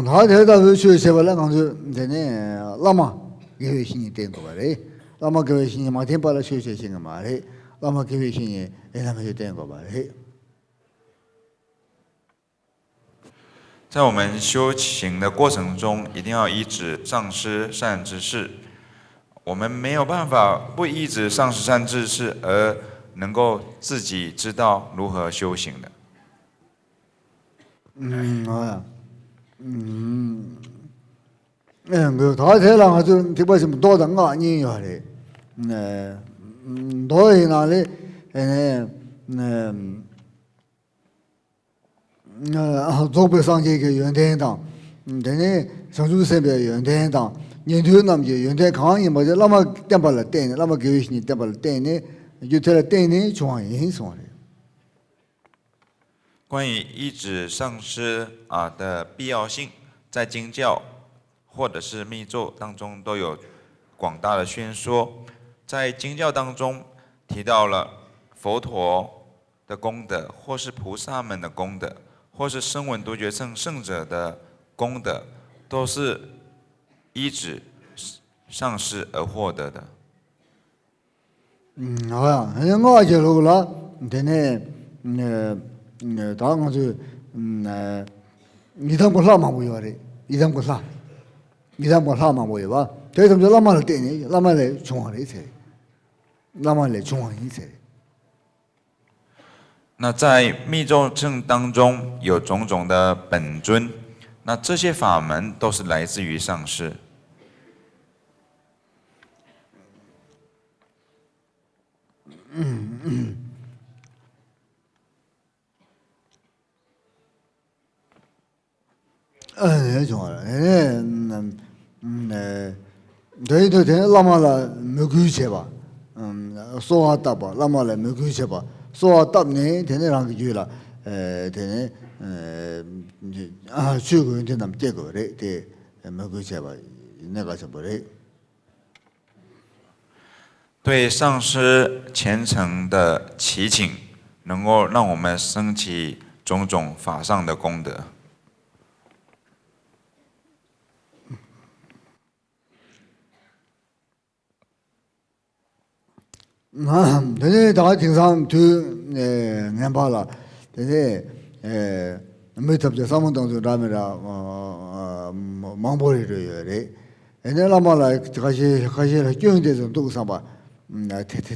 다 대답을 주셔봐라 강조 되네 라마 교회신이 된 거 말해 라마 교회신이 마템바라 주셔신 거 말해 라마 교회신이 에나메 된거 말해 在我们修行的过程中，一定要依止上师善知识。我们没有办法不依止上师善知识而能够自己知道如何修行的。그 다대랑 아주 디바심 도당가 아니요래. 도이나래 조배상계의 연대당, 되네 성주세배 연대당, 연대남제 연대 강이 뭐지 라마 땜발라 때네, 라마 교회신이 땜발라 때네, 유태라 때네 중앙에 행성을. 关于依止上师的必要性，在经教或者是密咒当中都有广大的宣说。在经教当中提到了佛陀的功德，或是菩萨们的功德，或是声闻独觉圣者的功德，都是依止上师而获得的。我就路了，对呢，当然就이당 못 하면 뭐요, 그래? 이당 못 하면 뭐요, 봐. 그래서 저 라마를 때니, 라마를 중앙에 있어. 라마를 중앙에 있어. 那在密咒证当中有种种的本尊，那这些法门都是来自于上师。좋아요. 너희도 되는 라마라 먹으셔봐. 소화답아, 라마라 먹으셔봐. 소화답네 되는 랑 주라. 되네 이제 주고 이제 남 떼거래. 대 먹으셔봐. 내가 저 뭐래. 对上师虔诚的祈请，能够让我们升起种种法上的功德。 되네 다 등산 두 년발라 되네 메탑제 사문동주 라메라 망보리를 요래 에네라말라 같이 교인대서 두고사바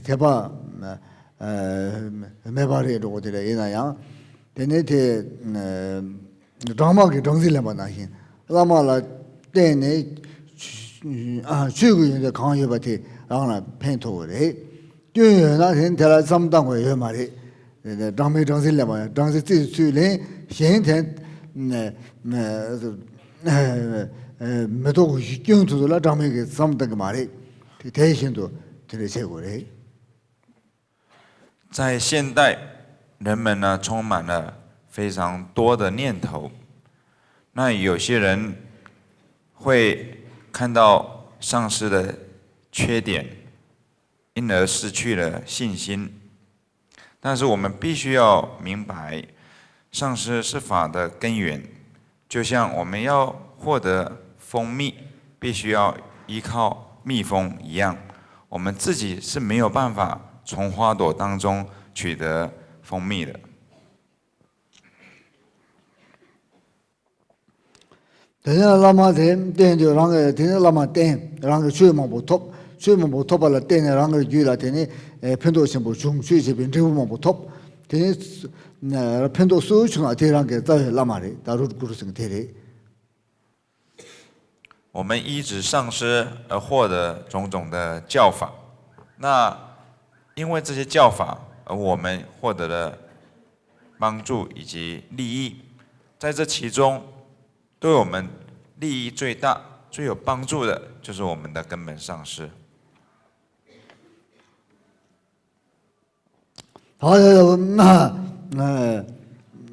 대바 메바리로 오더래 이나야 되네테 드라마기 정실레만 나신 라말라 때네 주구인데 강요바티 라나 펜토래 对，那天天来咱们当过有嘛的，张梅张谁来嘛？张谁最最嘞？先天没多过去，经出了张梅给咱们当个嘛的，太心多，这个结果嘞。在现代，人们呢充满了非常多的念头，那有些人会看到上师的缺点。 因而失去了信心，但是我们必须要明白，上师是法的根源，就像我们要获得蜂蜜，必须要依靠蜜蜂一样，我们自己是没有办法从花朵当中取得蜂蜜的。等下拉玛点就让个，等下拉玛点让个水嘛不脱。 최면 못 토발라 때네 랑을 주라 되네 편도심 뭐 중추지 빈트고 못 톱. 되네 편도 수추나 대랑게 다 라마리 다루 구르승 대리. 我们依止上师而获得种种的教法，那因为这些教法而我们获得了帮助以及利益，在这其中对我们利益最大、最有帮助的就是我们的根本上师。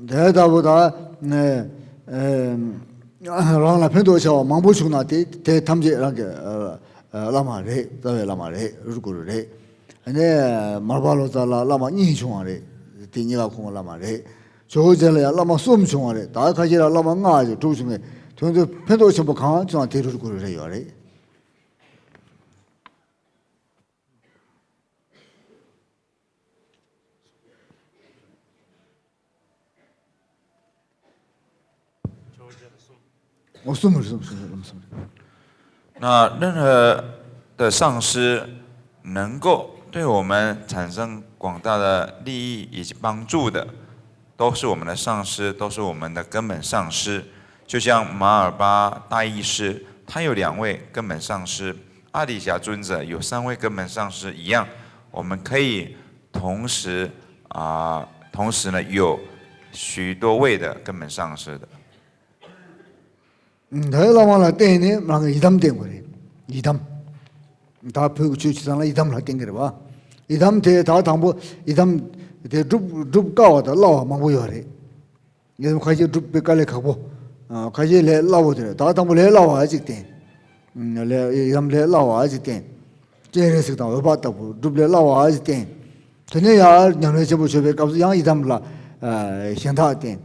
대다보다 라나 편도셔 망보충나 대 탐지라게 라마레 다베 라마레 루구르레 네 말발로살라 라마 니중아레 티니가 공 라마레 조절이야 라마 솜 중앙에 다 가지라 라마 나죠 조중에 전도 편도 전부 강한 중앙 대로를 그래요 아래 숨을那任何的上师能够对我们产生广大的利益以及帮助的，都是我们的上师，都是我们的根本上师。就像马尔巴大义士，他有2位根本上师，阿底峡尊者有3位根本上师一样，我们可以同时呢有许多位的根本上师的。달라마라 때네 막 이담 된 거래. 이담. 다 펴고 주치잖아. 이담을 할 땡겨 봐. 이담 대다 당보 이담 대줍 가와다 라와 막 보여래. 이거 가지 줍 백깔에 가고 가지 레 라오들. 다 당보 레 라와 아직 때. 레 이담 레 라와 아직 때. 제레스 다 어봤다고 줍 레 라와 아직 때. 전에야 년에 저 저배 값 양 이담라 현타 때.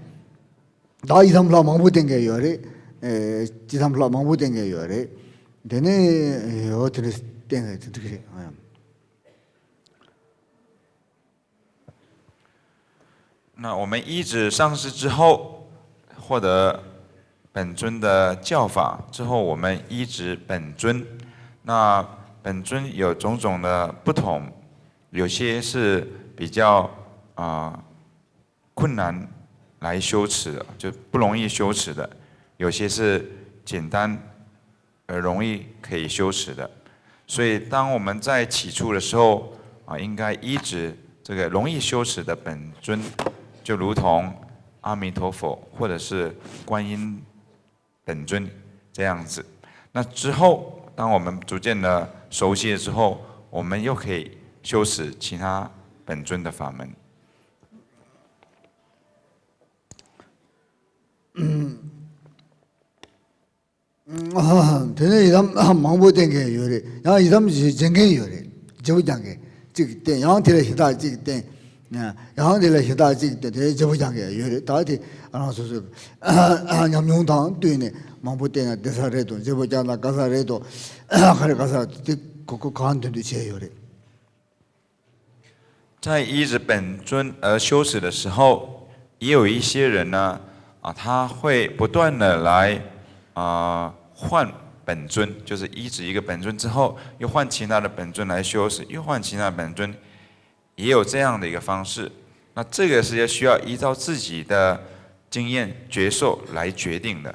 다 이담라 막 보던 게 요래. 지삼플라 망보된 요래 되네 어떻게 땡을 듣게 那我们依止上师之后，获得本尊的教法之后，我们依止本尊。那本尊有种种的不同，有些是比较困难来修持的，就不容易修持的。有些是简单而容易可以修持的，所以当我们在起初的时候应该依止这个容易修持的本尊，就如同阿弥陀佛或者是观音本尊这样子。那之后，当我们逐渐的熟悉了之后，我们又可以修持其他本尊的法门。되네 이담 망보된 게 요래. 야 이담 정게 요래. 저부장게 찍때 양한테를 히다 찍때 양한테를 히다 찍때 대 저부장게 요래. 다들 알아서서 냠용당 되네. 망보된 대사래도 저부장나 가사래도 가래 가사 그거 간데도 제 요래. 在依止本尊而修持的时候，也有一些人呢他会不断的来换本尊，就是依止一个本尊之后，又换其他的本尊来修持，又换其他的本尊，也有这样的一个方式。那这个是需要依照自己的经验觉受来决定的。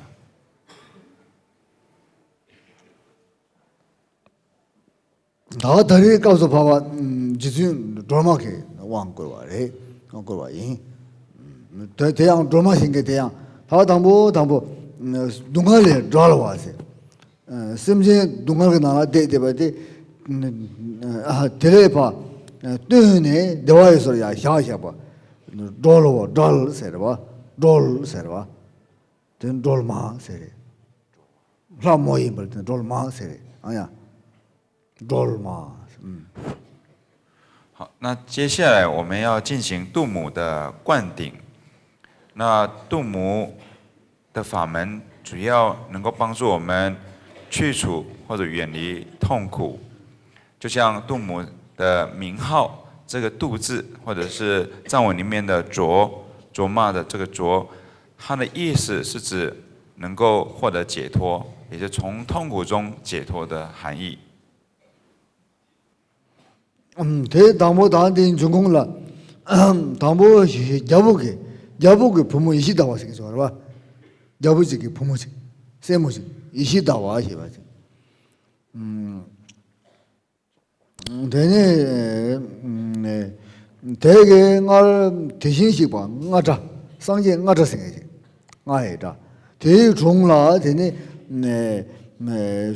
다 다리 가서 봐봐. 지금 드라마게 왕 거와래. 거와이. 대양 드라마 생게 대양. 다 당보 동아리 드라와세. 심지 동아리 나라 대대바데 텔레파 뜨네 대화에서 야 샤샤바. 돌 세르바. 돌 세르바. 된 돌마 세레. 라모이 벌든 돌마 세레. 아야. 돌마. 好，那接下来我们要进行度母的灌顶。那度母的法门主要能够帮助我们去除或者远离痛苦，就像度母的名号，这个度字或者是藏文里面的卓玛的这个卓，它的意思是指能够获得解脱，也是从痛苦中解脱的含义。 대담보 다한테 중공라 담보 야보게 부모 이시다 와서 그죠 봐 야보지기 부모지 세모지 이시다 와 해봐지 되네 대개 날 대신식 봐 nga자 상제 nga자 생각이 nga이다 대중라 되네 네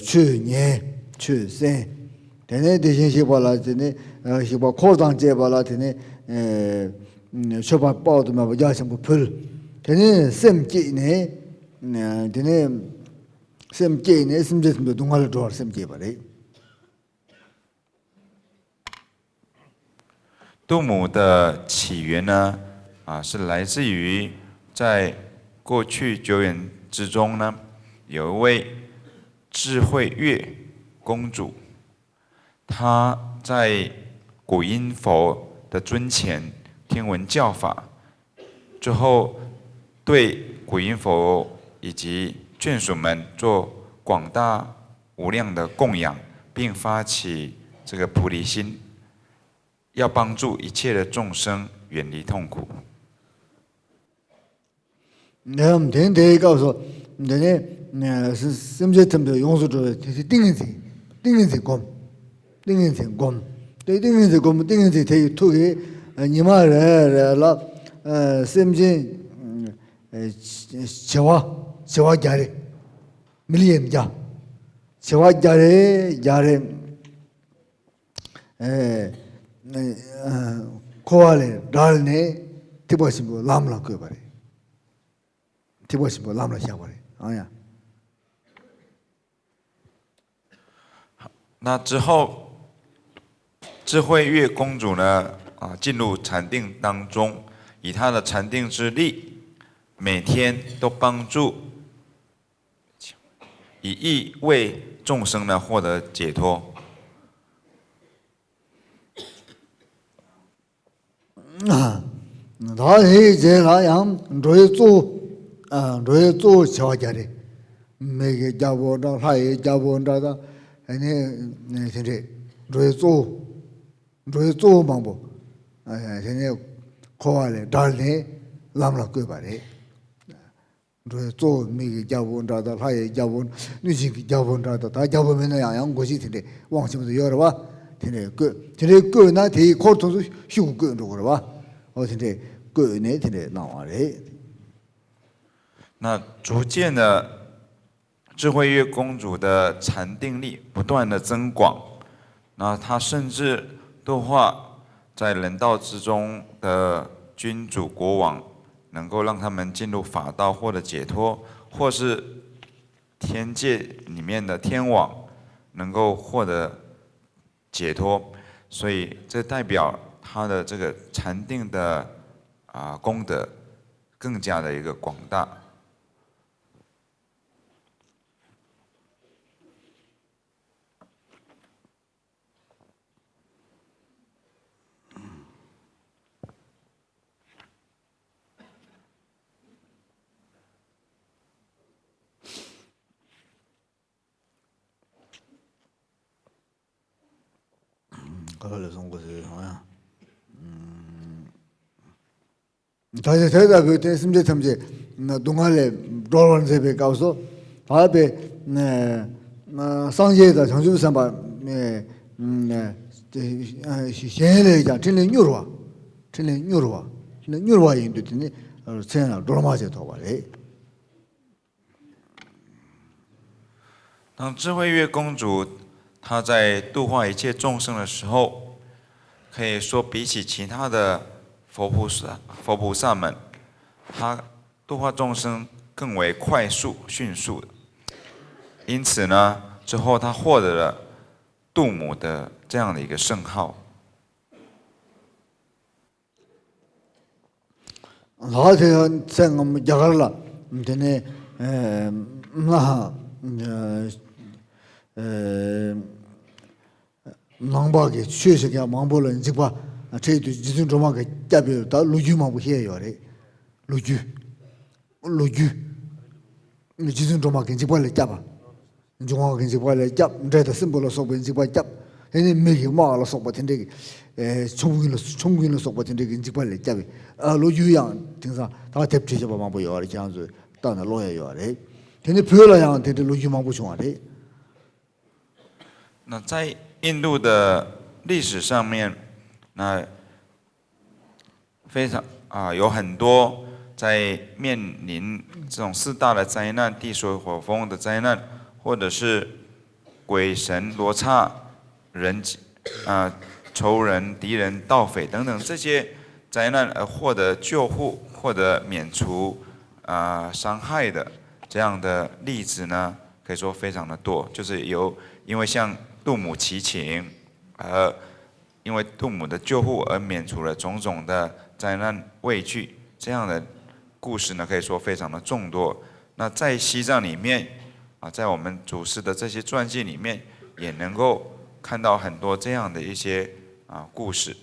추nye 추세 되네 대신 시발라 되네 시바 코당 제발라 되네 쇼바 빠도마 야심 불 되네 셈지네 되네 셈지네 심제심도 동화를 좋아 셈지 바래 度母的起源呢，是来自于在过去久远之中呢，有一位智慧月公主，她在古音佛的尊前听闻教法之后，对古音佛以及眷属们做广大无量的供养，并发起这个菩提心，要帮助一切的众生远离痛苦。내가 대대 가서 내네 네 심지템도 용수도 띵인지 곰 띵인지 되게 투게 니마래라 심지 제와 자리 밀리엠자 제와 자리 코알레 달네 티보시고 람라 그거래 티보시고 람라 샤버래 아야 那之后，智慧月公主呢，进入禅定当中，以她的禅定之力，每天都帮助以意为众生呢获得解脱。他这那样做小家的，每个家伙让他也家伙让他，现在做忙不，现在考完了，当然làm了够吧的，做每个家伙让他也家伙，女性家伙让他家伙们那样过去现在往什么都要了吧，现在个那天考通是修个这个了吧，现在个呢现在那玩意。那逐渐的，智慧月公主的禅定力不断的增广，那她甚至度化在人道之中的君主国王，能够让他们进入法道获得解脱，或是天界里面的天网能够获得解脱，所以这代表她的这个禅定的功德更加的一个广大。그걸 송 것이 뭐야? 다시 대다 그 대심제 탐제 동안에 돌아오는데 가서 앞에 네 상제다 정주 삼바 시행을 자 틀린 뉴로와 인도더니 세나 돌아마제 더 말해. 当智慧月公主她在度化一切众生的时候，可以说比起其他的佛菩萨们，她度化众生更为快速迅速的。因此呢，之后她获得了度母的这样的一个圣号。나한테 생각 자갈라 근데 망바게 취식이야 망볼은 지바 제도 지sun 좀하게 잡혀다 루주만 해요래 루주 지sun 좀하게 지발을 잡아 중앙하게 지발을 잡 내가 심볼로 속은 지발 잡 얘네 매기 마라 속바 텐데 총군을 속바 텐데 지발을 잡이 루주양 등사 다 대표 잡아 망보 요래 장수 따나 로야 요래 근데 별로양 텐데 루주만 보충하래 那在印度的历史上面，那非常有很多在面临这种四大的灾难，地水火风的灾难，或者是鬼神罗刹、仇人、敌人、盗匪等等这些灾难而获得救护、获得免除伤害的这样的例子呢，可以说非常的多，就是因为像度母祈请，因为父母的救护而免除了种种的灾难畏惧，这样的故事呢，可以说非常的众多。那在西藏里面啊，在我们祖师的这些传记里面，也能够看到很多这样的一些故事。